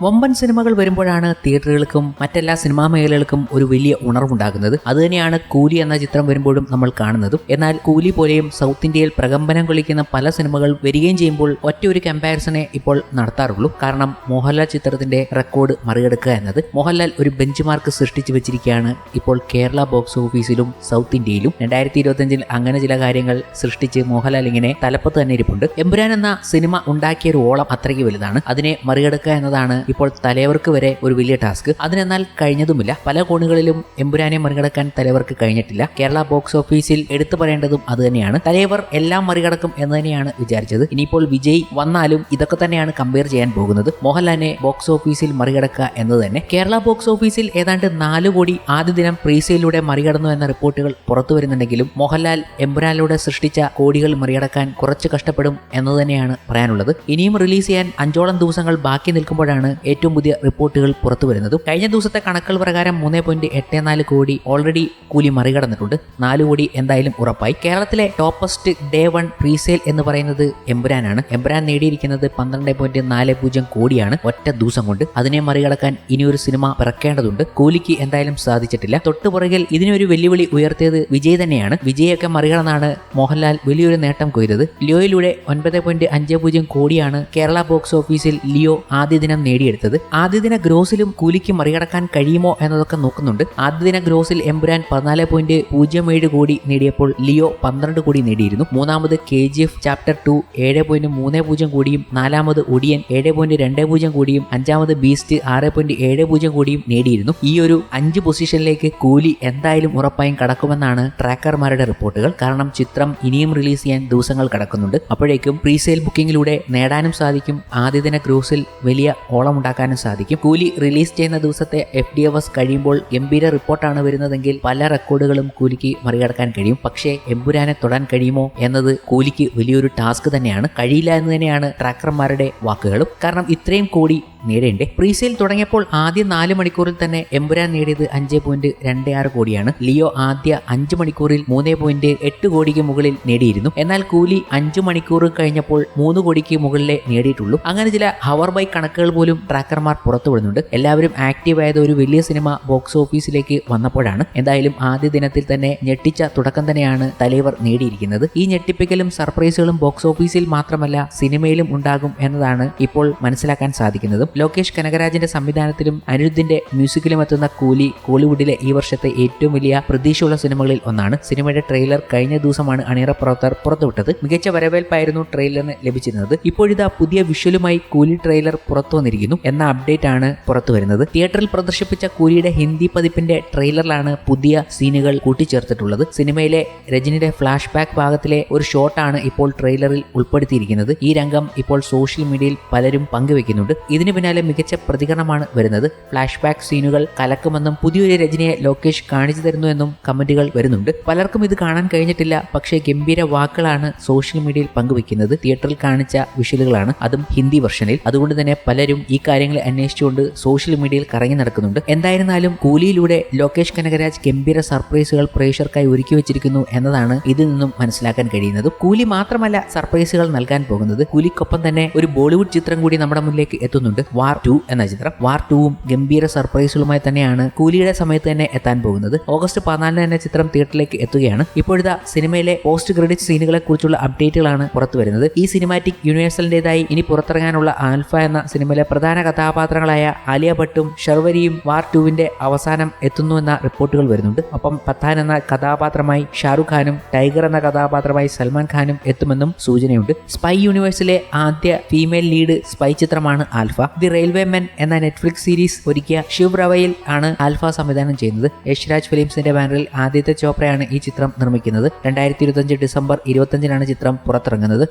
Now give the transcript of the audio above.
വമ്പൻ സിനിമകൾ വരുമ്പോഴാണ് തിയേറ്ററുകൾക്കും മറ്റെല്ലാ സിനിമാ മേഖലകൾക്കും ഒരു വലിയ ഉണർവുണ്ടാകുന്നത്. അതുതന്നെയാണ് കൂലി എന്ന ചിത്രം വരുമ്പോഴും നമ്മൾ കാണുന്നതും. എന്നാൽ കൂലി പോലെയും സൗത്ത് ഇന്ത്യയിൽ പ്രകമ്പനം കൊള്ളിക്കുന്ന പല സിനിമകൾ വരികയും ചെയ്യുമ്പോൾ ഒറ്റ ഒരു കമ്പാരിസണെ ഇപ്പോൾ നടത്താറുള്ളൂ. കാരണം മോഹൻലാൽ ചിത്രത്തിന്റെ റെക്കോർഡ് മറികടക്കുക എന്നത് മോഹൻലാൽ ഒരു ബെഞ്ച് മാർക്ക് സൃഷ്ടിച്ചു വെച്ചിരിക്കുകയാണ് ഇപ്പോൾ കേരള ബോക്സ് ഓഫീസിലും സൗത്ത് ഇന്ത്യയിലും. 2025 അങ്ങനെ ചില കാര്യങ്ങൾ സൃഷ്ടിച്ച് മോഹൻലാൽ ഇങ്ങനെ തലപ്പത്ത് തന്നെ ഇരിപ്പുണ്ട്. എമ്പുരാൻ എന്ന സിനിമ ഉണ്ടാക്കിയ ഒരു ഓളം അത്രയ്ക്ക് വലുതാണ്. അതിനെ മറികടക്കുക എന്നതാണ് ഇപ്പോൾ തലവർക്ക് വരെ ഒരു വലിയ ടാസ്ക്. അതിനെന്നാൽ കഴിഞ്ഞതുമില്ല. പല കോണുകളിലും എമ്പുരാനെ മറികടക്കാൻ തലവർക്ക് കഴിഞ്ഞിട്ടില്ല. കേരള ബോക്സ് ഓഫീസിൽ എടുത്തു പറയേണ്ടതും അത് തന്നെയാണ്. തലവർ എല്ലാം മറികടക്കും എന്ന് തന്നെയാണ് വിചാരിച്ചത്. ഇനിയിപ്പോൾ വിജയ് വന്നാലും ഇതൊക്കെ തന്നെയാണ് കമ്പയർ ചെയ്യാൻ പോകുന്നത്. മോഹൻലാലിനെ ബോക്സ് ഓഫീസിൽ മറികടക്കുക എന്നത് തന്നെ. കേരള ബോക്സ് ഓഫീസിൽ ഏതാണ്ട് 4 കോടി ആദ്യ ദിനം പ്രീസെയിലൂടെ മറികടന്നു എന്ന റിപ്പോർട്ടുകൾ പുറത്തു വരുന്നുണ്ടെങ്കിലും മോഹൻലാൽ എമ്പുരാനിലൂടെ സൃഷ്ടിച്ച കോടികൾ മറികടക്കാൻ കുറച്ച് കഷ്ടപ്പെടും എന്ന് തന്നെയാണ് പറയാനുള്ളത്. ഇനിയും റിലീസ് ചെയ്യാൻ 5ഓളം ദിവസങ്ങൾ ബാക്കി നിൽക്കുമ്പോഴാണ് ഏറ്റവും പുതിയ റിപ്പോർട്ടുകൾ പുറത്തു വരുന്നത്. കഴിഞ്ഞ ദിവസത്തെ കണക്കുകൾ പ്രകാരം 3.84 കോടി ഓൾറെഡി കൂലി മറികടന്നിട്ടുണ്ട്. 4 കോടി എന്തായാലും ഉറപ്പായി. കേരളത്തിലെ ടോപ്പസ്റ്റ് ഡേ 1 പ്രീസെയിൽ എന്ന് പറയുന്നത് എമ്പുരാനാണ്. എമ്പുരാൻ നേടിയിരിക്കുന്നത് 12.40 കോടിയാണ് ഒറ്റ ദിവസം കൊണ്ട്. അതിനെ മറികടക്കാൻ ഇനിയൊരു സിനിമ പിറക്കേണ്ടതുണ്ട്. കൂലിക്ക് എന്തായാലും സാധിച്ചിട്ടില്ല. തൊട്ടുപുറകിൽ ഇതിനൊരു വെല്ലുവിളി ഉയർത്തിയത് വിജയ് തന്നെയാണ്. വിജയൊക്കെ മറികടന്നാണ് മോഹൻലാൽ വലിയൊരു നേട്ടം കൊയ്തത്. ലിയോയിലൂടെ 9.50 കോടിയാണ് കേരള ബോക്സ് ഓഫീസിൽ ലിയോ ആദ്യ ദിനം നേടിയെടുത്തത്. ആദ്യ ദിന ഗ്രോസിലും കൂലിക്ക് മറികടക്കാൻ കഴിയുമോ എന്നതൊക്കെ നോക്കുന്നുണ്ട്. ആദ്യ ദിന ഗ്രോസിൽ എമ്പുരാൻ 14.07 കോടി നേടിയപ്പോൾ ലിയോ 12 കോടി നേടിയിരുന്നു. മൂന്നാമത് KGF ചാപ്റ്റർ 2 7.30 കോടിയും നാലാമത് ഒടിയൻ 7.20 കോടിയും അഞ്ചാമത് ബീസ്റ്റ് 6.70 കോടിയും നേടിയിരുന്നു. ഈ ഒരു 5 പൊസിഷനിലേക്ക് കൂലി എന്തായാലും ഉറപ്പായും കടക്കുമെന്നാണ് ട്രാക്കർമാരുടെ റിപ്പോർട്ടുകൾ. കാരണം ചിത്രം ഇനിയും റിലീസ് ചെയ്യാൻ ദിവസങ്ങൾ കടക്കുന്നുണ്ട്. അപ്പോഴേക്കും പ്രീസെയിൽ ബുക്കിംഗിലൂടെ നേടാനും സാധിക്കും. ആദ്യ ദിന ഗ്രോസിൽ വലിയ ഓളമുണ്ടാക്കാനും സാധിക്കും. കൂലി റിലീസ് ചെയ്യുന്ന ദിവസത്തെ FDFS കഴിയുമ്പോൾ ഗംഭീര റിപ്പോർട്ടാണ് വരുന്നതെങ്കിൽ പല റെക്കോർഡുകളും കൂലിക്ക് മറികടക്കാൻ കഴിയും. പക്ഷേ എമ്പുരാനെ തൊടാൻ കഴിയുമോ എന്നത് കൂലിക്ക് വലിയൊരു ടാസ്ക് തന്നെയാണ്. കഴിയില്ല എന്ന് തന്നെയാണ് ട്രാക്കർമാരുടെ വാക്കുകളും. കാരണം ഇത്രയും കോടി നേടേണ്ടേ. പ്രീസെയിൽ തുടങ്ങിയപ്പോൾ ആദ്യ 4 മണിക്കൂറിൽ തന്നെ എമ്പുരാൻ നേടിയത് 5.26 കോടിയാണ്. ലിയോ ആദ്യ 5 മണിക്കൂറിൽ 3.8 കോടിക്ക് മുകളിൽ നേടിയിരുന്നു. എന്നാൽ കൂലി 5 മണിക്കൂർ കഴിഞ്ഞപ്പോൾ 3 കോടിക്ക് മുകളിലേ നേടിയിട്ടുള്ളൂ. അങ്ങനെ ചില ഹവർ ബൈ കണക്കുകൾ പോലും ട്രാക്കർമാർ പുറത്തുവിടുന്നുണ്ട്. എല്ലാവരും ആക്റ്റീവ് ആയത് ഒരു വലിയ സിനിമ ബോക്സ് ഓഫീസിലേക്ക് വന്നപ്പോഴാണ്. എന്തായാലും ആദ്യ ദിനത്തിൽ തന്നെ ഞെട്ടിച്ച തുടക്കം തന്നെയാണ് തലവർ നേടിയിരിക്കുന്നത്. ഈ ഞെട്ടിപ്പിക്കലും സർപ്രൈസുകളും ബോക്സ് ഓഫീസിൽ മാത്രമല്ല സിനിമയിലും ഉണ്ടാകും എന്നതാണ് ഇപ്പോൾ മനസ്സിലാക്കാൻ സാധിക്കുന്നത്. ലോകേഷ് കനകരാജിന്റെ സംവിധാനത്തിലും അനിരുദ്ധിന്റെ മ്യൂസിക്കിലും എത്തുന്ന കൂലി കോളിവുഡിലെ ഈ വർഷത്തെ ഏറ്റവും വലിയ പ്രതീക്ഷയുള്ള സിനിമകളിൽ ഒന്നാണ്. സിനിമയുടെ ട്രെയിലർ കഴിഞ്ഞ ദിവസമാണ് അണിയറ പ്രവർത്തകർ പുറത്തുവിട്ടത്. മികച്ച വരവേൽപ്പായിരുന്നു ട്രെയിലറിന് ലഭിച്ചിരുന്നത്. ഇപ്പോഴിതാ പുതിയ വിഷ്വലുമായി കൂലി ട്രെയിലർ പുറത്തു വന്നിരിക്കുന്നു എന്ന അപ്ഡേറ്റ് ആണ് പുറത്തു വരുന്നത്. തിയേറ്ററിൽ പ്രദർശിപ്പിച്ച കൂലിയുടെ ഹിന്ദി പതിപ്പിന്റെ ട്രെയിലറിലാണ് പുതിയ സീനുകൾ കൂട്ടിച്ചേർത്തിട്ടുള്ളത്. സിനിമയിലെ രജനിയുടെ ഫ്ലാഷ് ബാക്ക് ഭാഗത്തിലെ ഒരു ഷോട്ടാണ് ഇപ്പോൾ ട്രെയിലറിൽ ഉൾപ്പെടുത്തിയിരിക്കുന്നത്. ഈ രംഗം ഇപ്പോൾ സോഷ്യൽ മീഡിയയിൽ പലരും പങ്കുവെക്കുന്നുണ്ട്. ഇതിന് പിന്നാലെ മികച്ച പ്രതികരണമാണ് വരുന്നത്. ഫ്ലാഷ് ബാക്ക് സീനുകൾ കലക്കുമെന്നും പുതിയൊരു രചനയെ ലോകേഷ് കാണിച്ചു തരുന്നുവെന്നും കമന്റുകൾ വരുന്നുണ്ട്. പലർക്കും ഇത് കാണാൻ കഴിഞ്ഞിട്ടില്ല. പക്ഷേ ഗംഭീര വാക്കുകളാണ് സോഷ്യൽ മീഡിയയിൽ പങ്കുവെക്കുന്നത്. തിയേറ്ററിൽ കാണിച്ച വിഷ്വലുകളാണ്, അതും ഹിന്ദി വെർഷനിൽ. അതുകൊണ്ട് തന്നെ പലരും ഈ കാര്യങ്ങളെ അന്വേഷിച്ചുകൊണ്ട് സോഷ്യൽ മീഡിയയിൽ കറങ്ങി നടക്കുന്നുണ്ട്. എന്തായിരുന്നാലും കൂലിയിലൂടെ ലോകേഷ് കനകരാജ് ഗംഭീര സർപ്രൈസുകൾ പ്രേക്ഷകർക്കായി ഒരുക്കി വെച്ചിരിക്കുന്നു എന്നതാണ് ഇതിൽ നിന്നും മനസ്സിലാക്കാൻ കഴിയുന്നത്. കൂലി മാത്രമല്ല സർപ്രൈസുകൾ നൽകാൻ പോകുന്നത്. കൂലിക്കൊപ്പം തന്നെ ഒരു ബോളിവുഡ് ചിത്രം കൂടി നമ്മുടെ മുന്നിലേക്ക് എത്തുന്നുണ്ട്. വാർ 2 എന്ന ചിത്രം. വാർ 2ഉം ഗംഭീര സർപ്രൈസുകളുമായി തന്നെയാണ് കൂലിയുടെ സമയത്ത് തന്നെ എത്താൻ പോകുന്നത്. ഓഗസ്റ്റ് 14 തന്നെ ചിത്രം തിയേറ്ററിലേക്ക് എത്തുകയാണ്. ഇപ്പോഴത്തെ സിനിമയിലെ പോസ്റ്റ് ക്രെഡിറ്റ് സീനുകളെ കുറിച്ചുള്ള അപ്ഡേറ്റുകളാണ് പുറത്തു വരുന്നത്. ഈ സിനിമാറ്റിക് യൂണിവേഴ്സലിന്റേതായി ഇനി പുറത്തിറങ്ങാനുള്ള ആൽഫ എന്ന സിനിമയിലെ പ്രധാന കഥാപാത്രങ്ങളായ ആലിയ ഭട്ടും ഷർവരിയും വാർ 2വിന്റെ അവസാനം എത്തുന്നുവെന്ന റിപ്പോർട്ടുകൾ വരുന്നുണ്ട്. ഒപ്പം പത്താൻ എന്ന കഥാപാത്രമായി ഷാറുഖ് ഖാനും ടൈഗർ എന്ന കഥാപാത്രമായി സൽമാൻ ഖാനും എത്തുമെന്നും സൂചനയുണ്ട്. സ്പൈ യൂണിവേഴ്സിലെ ആദ്യ ഫീമെയിൽ ലീഡ് സ്പൈ ചിത്രമാണ് ആൽഫ. ദി റെയിൽവേ മെൻ എന്ന നെറ്റ്ഫ്ലിക്സ് സീരീസ് ഒരുക്കിയ ശിവ് റവയിൽ ആണ് ആൽഫ സംവിധാനം ചെയ്യുന്നത്. യശ്രാജ് ഫിലിംസിന്റെ ബാനറിൽ ആദിത്യ ചോപ്രയാണ് ഈ ചിത്രം നിർമ്മിക്കുന്നത്. 2025 ഡിസംബർ 25 ചിത്രം പുറത്തിറങ്ങുന്നത്.